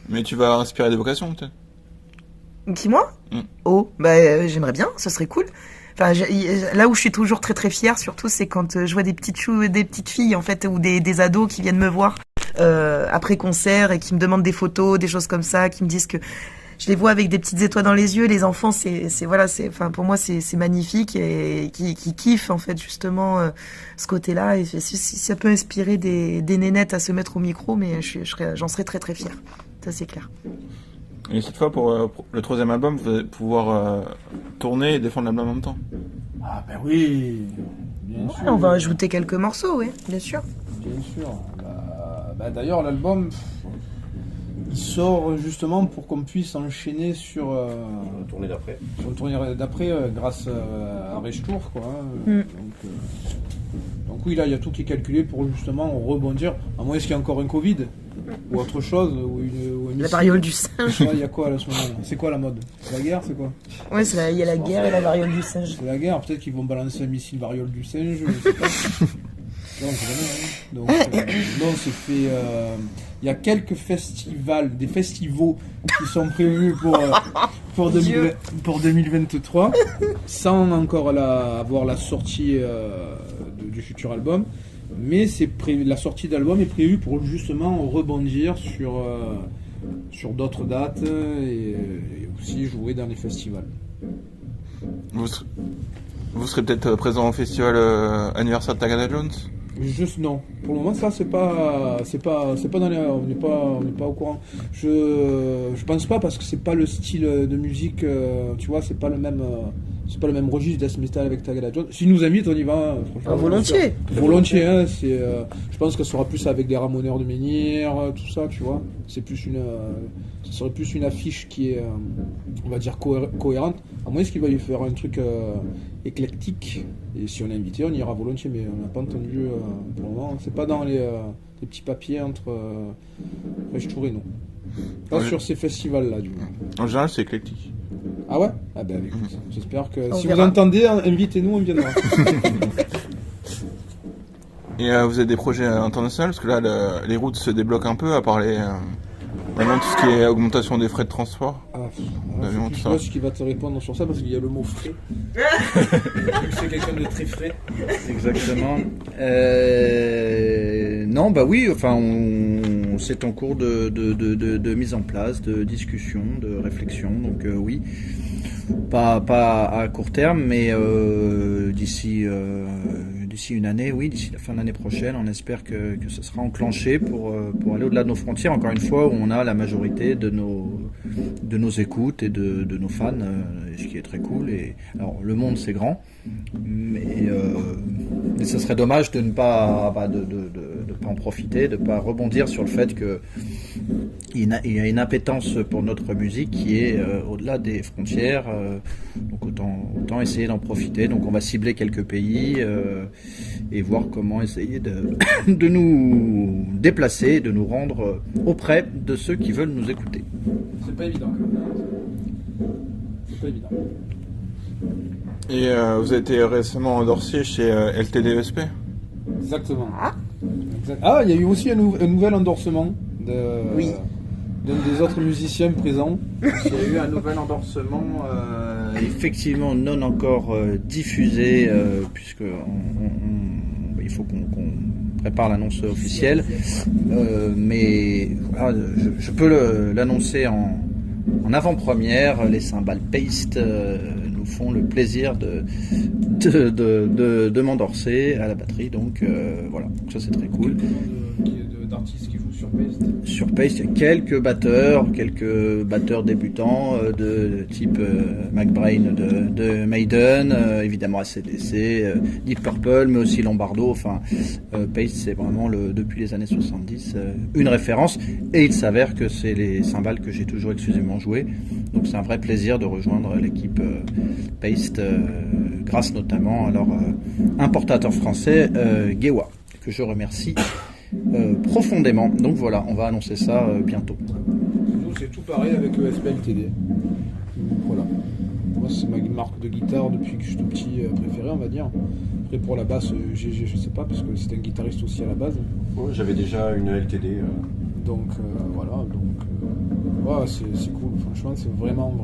Mais tu vas inspirer des vocations, peut-être. Qui, moi? Oh, bah j'aimerais bien, ça serait cool. Enfin, là où je suis toujours très très fière, surtout, c'est quand je vois des petites filles en fait, ou des ados qui viennent me voir après concert et qui me demandent des photos, des choses comme ça, qui me disent que je les vois avec des petites étoiles dans les yeux. Les enfants, enfin pour moi c'est magnifique, et qui kiffent en fait justement ce côté-là. Et si ça peut inspirer des nénettes à se mettre au micro, mais j'en serais très très fière. Ça c'est clair. Et cette fois, pour le 3e album, vous allez pouvoir tourner et défendre l'album en même temps. Ah ben oui, bien sûr. On va ajouter quelques morceaux, oui, bien sûr. Bien sûr. Bah, d'ailleurs, l'album, il sort justement pour qu'on puisse enchaîner sur la tournée d'après. Sur une tournée d'après, grâce à Rage-Tour, quoi. Donc oui, là, il y a tout qui est calculé pour justement rebondir, à moins qu'il y ait encore un Covid ou autre chose, ou une la variole du singe. Il y a quoi là, ce moment-là? C'est quoi la mode? C'est la guerre, c'est quoi? Ouais, il y a la guerre et la variole du singe. C'est la guerre, peut-être qu'ils vont balancer un missile variole du singe, je sais pas. Non, vraiment, hein. Donc, c'est fait. Il y a quelques festivals, des festivals qui sont prévus pour 2023, sans encore avoir la sortie du futur album. Mais la sortie d'album est prévue pour justement rebondir sur d'autres dates et aussi jouer dans les festivals. Vous serez peut-être présent au festival anniversaire de Tagada Jones? Juste non. Pour le moment, ça c'est pas dans les, on n'est pas au courant. Je pense pas, parce que c'est pas le style de musique, tu vois, c'est pas le même registre death metal avec Tagada Jones. S'ils nous invitent, on y va. Ah, volontiers. Volontiers, hein. Je pense que ça sera plus avec des ramoneurs de menhir, tout ça, tu vois. Ça serait plus une affiche qui est, on va dire, cohérente. À moins qu'il va y faire un truc éclectique. Et si on est invité, on ira volontiers, mais on n'a pas entendu pour le moment. C'est pas dans les petits papiers entre Rage-Tour et nous. Pas sur ces festivals-là, du coup. En général, c'est éclectique. Ah ouais? Ah ben écoute, j'espère que si vous entendez, invitez-nous, on viendra. Et vous avez des projets internationaux? Parce que là, les routes se débloquent un peu, à part maintenant tout ce qui est augmentation des frais de transport. Je sais qui va te répondre sur ça, parce qu'il y a le mot frais. C'est quelqu'un de très frais. Exactement. Non, bah oui, enfin, c'est en cours de mise en place, de discussion, de réflexion. Donc oui, pas à court terme, mais d'ici une année, oui, d'ici la fin de l'année prochaine, on espère que ça sera enclenché pour aller au-delà de nos frontières. Encore une fois, où on a la majorité de nos écoutes et de nos fans, ce qui est très cool. Et alors, le monde c'est grand, mais ça serait dommage de ne pas de pas en profiter, de ne pas rebondir sur le fait que il y a une appétence pour notre musique qui est au-delà des frontières, donc autant essayer d'en profiter. Donc on va cibler quelques pays et voir comment essayer de nous déplacer, de nous rendre auprès de ceux qui veulent nous écouter. C'est pas évident. C'est pas évident. Et vous avez été récemment endorsé chez LTDESP. Exactement. Ah, il y a eu aussi un nouvel endorsement d'un des autres musiciens présents. Il y a eu un nouvel endorsement, effectivement non encore diffusé, puisque il faut qu'on prépare l'annonce officielle. Mais voilà, je peux l'annoncer en avant-première. Les cymbales Paste nous font le plaisir de m'endorser à la batterie. Donc voilà, ça c'est très cool. D'artistes qui jouent sur Paste. Sur Paste, il y a quelques batteurs débutants de type McBrain de Maiden, évidemment AC/DC, Deep Purple, mais aussi Lombardo. Enfin, Paste, c'est vraiment depuis les années 70 une référence. Et il s'avère que c'est les cymbales que j'ai toujours exclusivement jouées. Donc c'est un vrai plaisir de rejoindre l'équipe Paste, grâce notamment à leur importateur français, Gewa, que je remercie profondément. Donc voilà, on va annoncer ça bientôt. Nous, c'est tout pareil avec ESP LTD. Voilà. Moi, c'est ma marque de guitare depuis que je suis tout petit préférée, on va dire. Après, pour la basse, GG, je sais pas, parce que c'était un guitariste aussi à la base. Ouais, j'avais déjà une LTD. Donc voilà, ouais, c'est cool. Franchement, c'est vraiment.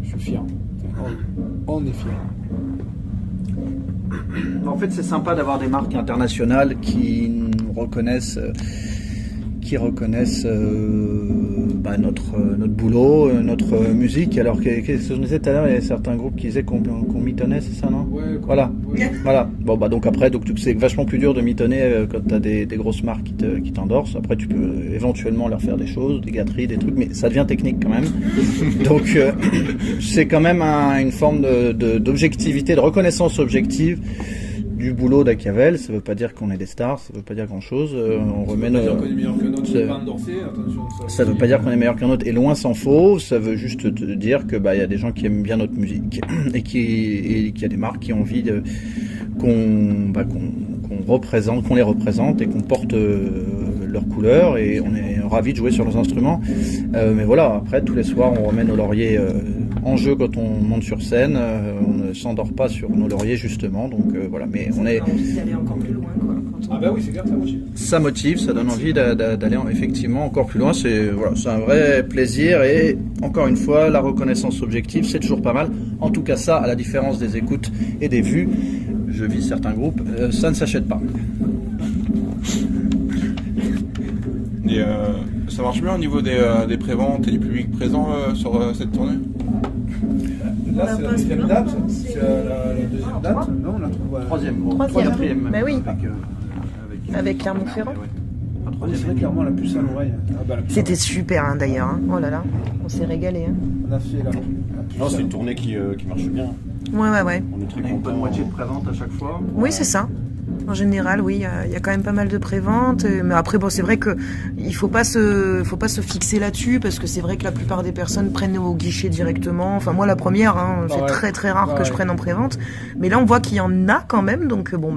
Je suis fier. On est fier. En fait, c'est sympa d'avoir des marques internationales qui nous reconnaissent, notre boulot, notre musique. Alors que je disais tout à l'heure, il y a certains groupes qui disaient qu'on mitonnait, c'est ça, non? Ouais, voilà. Ouais. Voilà. Bon, donc après, c'est vachement plus dur de mitonner quand tu as des grosses marques qui t'endorsent. Après, tu peux éventuellement leur faire des choses, des gâteries, des trucs, mais ça devient technique quand même. Donc, c'est quand même une forme d'objectivité, de reconnaissance objective du boulot d'Achiavel. Ça veut pas dire qu'on est des stars, ça veut pas dire grand chose. On remet Ça veut pas dire qu'on est meilleur qu'un autre, c'est pas endorsé, attention. Ça veut pas dire qu'on est meilleur qu'un autre, et loin s'en faut. Ça veut juste te dire que y a des gens qui aiment bien notre musique et qu'il y a des marques qui ont envie qu'on les représente et qu'on porte leurs couleurs, et on est ravis de jouer sur nos instruments. Mais voilà, après tous les soirs on remet nos lauriers en jeu quand on monte sur scène. On ne s'endort pas sur nos lauriers justement. Donc voilà, mais on est. Envie d'aller encore plus loin, quoi. Ah bah oui, c'est clair, ça motive. Ça motive, ça donne envie d'aller effectivement encore plus loin. C'est un vrai plaisir, et encore une fois, la reconnaissance objective, c'est toujours pas mal. En tout cas, ça, à la différence des écoutes et des vues, je vis certains groupes, ça ne s'achète pas. Et ça marche bien au niveau des préventes et du public présent sur cette tournée? Là, c'est la deuxième date. C'est la deuxième date. Non, on la trouve. Troisième. Bah oui. Avec Avec Clermont-Ferrand. C'est vrai, clairement, la puce à l'oreille. C'était super, hein, d'ailleurs. Hein. Oh là là, on s'est régalé. Hein. On a fait la puce. Non, c'est une tournée qui marche bien. Ouais. On est très une bonne contents. moitié de prévente à chaque fois. Oui, c'est ça. En général, oui, il y a quand même pas mal de préventes. Mais après, bon, c'est vrai que il faut pas se fixer là-dessus, parce que c'est vrai que la plupart des personnes prennent au guichet directement. Enfin, moi, la première, hein, c'est très très rare que je prenne en prévente. Mais là, on voit qu'il y en a quand même, donc bon,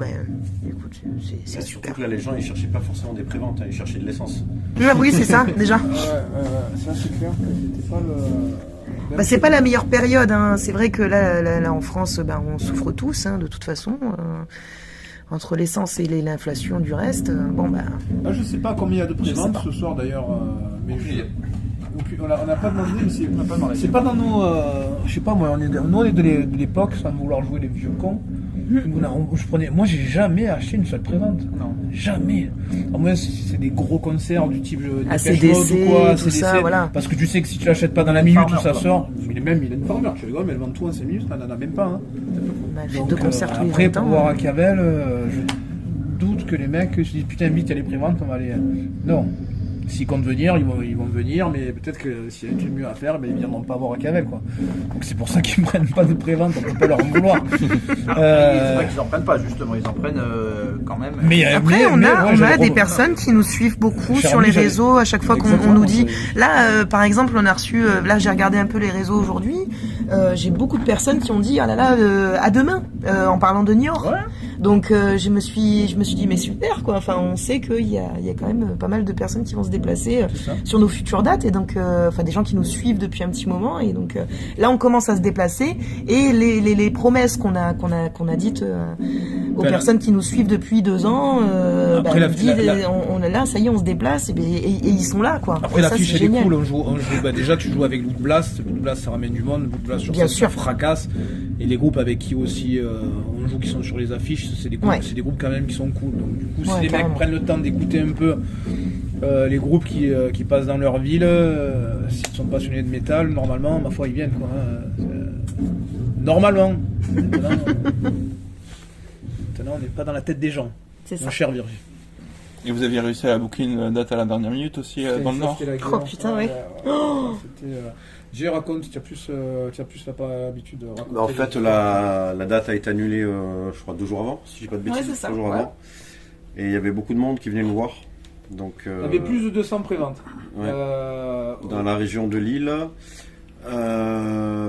écoute, c'est Surtout super. que là, les gens, ils cherchaient pas forcément des préventes, ils cherchaient de l'essence. Ah, oui, c'est ça, déjà. Ça, c'est clair que c'était pas le. C'est pas la meilleure période. Hein. C'est vrai que là, en France, on souffre tous, hein, de toute façon. Entre l'essence et l'inflation du reste, Je sais pas combien il y a de préventes ce soir d'ailleurs, mais on n'a pas demandé, mais c'est pas dans nos. Je sais pas moi, on est de l'époque, sans vouloir jouer les vieux cons. Moi, j'ai jamais acheté une seule prévente. Non. Jamais. À moins si c'est des gros concerts du type ACDC, ou quoi, tout ça, voilà. Parce que tu sais que si tu l'achètes pas dans la minute où Farmer, ça quoi. sort, il est Farmer, tu rigoles, mais elle vend tout en 5 minutes, elle n'en a même pas. Hein. On a fait Donc, 2 concerts tous les après, 20 pour ans. voir à Cavel, je doute que les mecs se disent putain, vite, il y a les préventes, on va aller. Non. S'ils comptent venir, ils vont venir, mais peut-être que s'il y a un truc mieux à faire, ben, ils viendront pas voir à Cavel, quoi. Donc c'est pour ça qu'ils ne prennent pas de prévente, on peut pas leur en vouloir. C'est vrai qu'ils en prennent pas, justement, ils en prennent quand même. Après, on a j'avais des re- personnes qui nous suivent beaucoup Cher sur ami, les j'avais- réseaux à chaque fois qu'on Exactement, nous dit. c'est- Là, par exemple, on a reçu. Là, j'ai regardé un peu les réseaux aujourd'hui. J'ai beaucoup de personnes qui ont dit ah là là, à demain, en parlant de Niort. Ouais. Donc, je me suis dit mais super quoi. Enfin, on sait qu'il y a quand même pas mal de personnes qui vont se déplacer C'est ça. sur nos futures dates et donc, enfin, des gens qui nous suivent depuis un petit moment et donc là, on commence à se déplacer et les promesses qu'on a dites aux Enfin, personnes qui nous suivent depuis 2 ans. Après, on dit, là, ça y est, on se déplace et ils sont là, quoi. Après, Et ça, l'affiche, c'est elle est génial. cool. On joue, bah, déjà, tu joues avec Loot Blast. Loot Blast, ça ramène du monde. Loot Blast, sur Bien scène, sûr. ça fracasse. Et les groupes avec qui aussi on joue, qui sont sur les affiches, c'est des groupes, Ouais. c'est des groupes quand même qui sont cool. Donc, du coup, si Ouais, les carrément. mecs prennent le temps d'écouter un peu les groupes qui passent dans leur ville, s'ils sont passionnés de métal, normalement, ma foi, ils viennent, quoi. Hein. Normalement. Maintenant, on n'est pas dans la tête des gens. C'est ça. Mon cher Virgile. Et vous aviez réussi à booker une date à la dernière minute aussi dans le Nord? Oh, putain, ouais. J'ai raconte, tu as plus pas l'habitude de raconter. En fait, la date a été annulée, je crois, 2 jours avant, si j'ai pas de bêtises. Ouais, c'est ça. 2 jours Ouais. avant. Et il y avait beaucoup de monde qui venait nous voir. Donc, Il y avait plus de 200 préventes. ouais. Dans la région de Lille.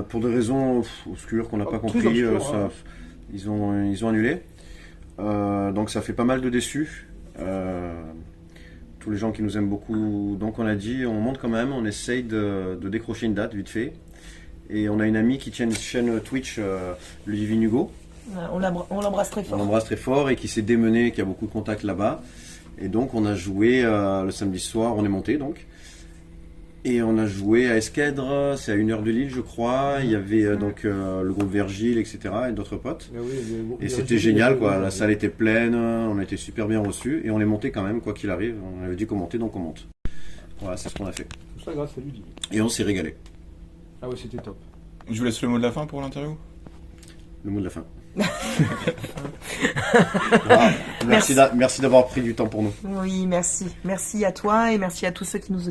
Pour des raisons obscures qu'on n'a pas Très compris, obscures, ça, hein. ils ont annulé. Donc ça fait pas mal de déçus. Tous les gens qui nous aiment beaucoup. Donc on a dit, on monte quand même, on essaye de décrocher une date vite fait. Et on a une amie qui tient une chaîne Twitch, Ludivine Hugo. On l'embrasse très On fort. l'embrasse très fort et qui s'est démenée, qui a beaucoup de contacts là-bas. Et donc on a joué le samedi soir, on est monté donc. Et on a joué à Esquèdre, c'est à 1 heure de Lille je crois. Il y avait donc le groupe Virgile, etc. et d'autres potes. Et c'était génial quoi, la salle était pleine, on a été super bien reçus et on est monté quand même quoi qu'il arrive. On avait dit qu'on montait donc on monte. Voilà, c'est ce qu'on a fait. Tout ça grâce à lui. Et on s'est régalé. Ah ouais, c'était top. Je vous laisse le mot de la fin pour l'interview. Le mot de la fin. Voilà. Merci d'avoir pris du temps pour nous. Oui, merci. Merci à toi et merci à tous ceux qui nous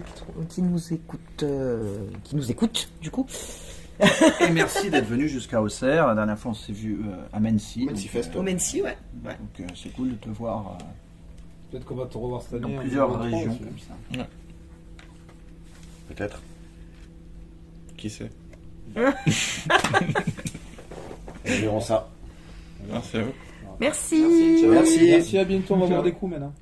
écoutent, du coup. Et merci d'être venu jusqu'à Auxerre. La dernière fois, on s'est vu à Mency. Mency Fest. Au Mency, ouais. Donc c'est cool de te voir Peut-être qu'on va te revoir cette année. dans hein, plusieurs on va régions aussi. comme ça. Peut-être. Qui sait? Nous verrons ça. Merci à vous. Merci. Merci. Merci, à bientôt, on va voir des coups maintenant.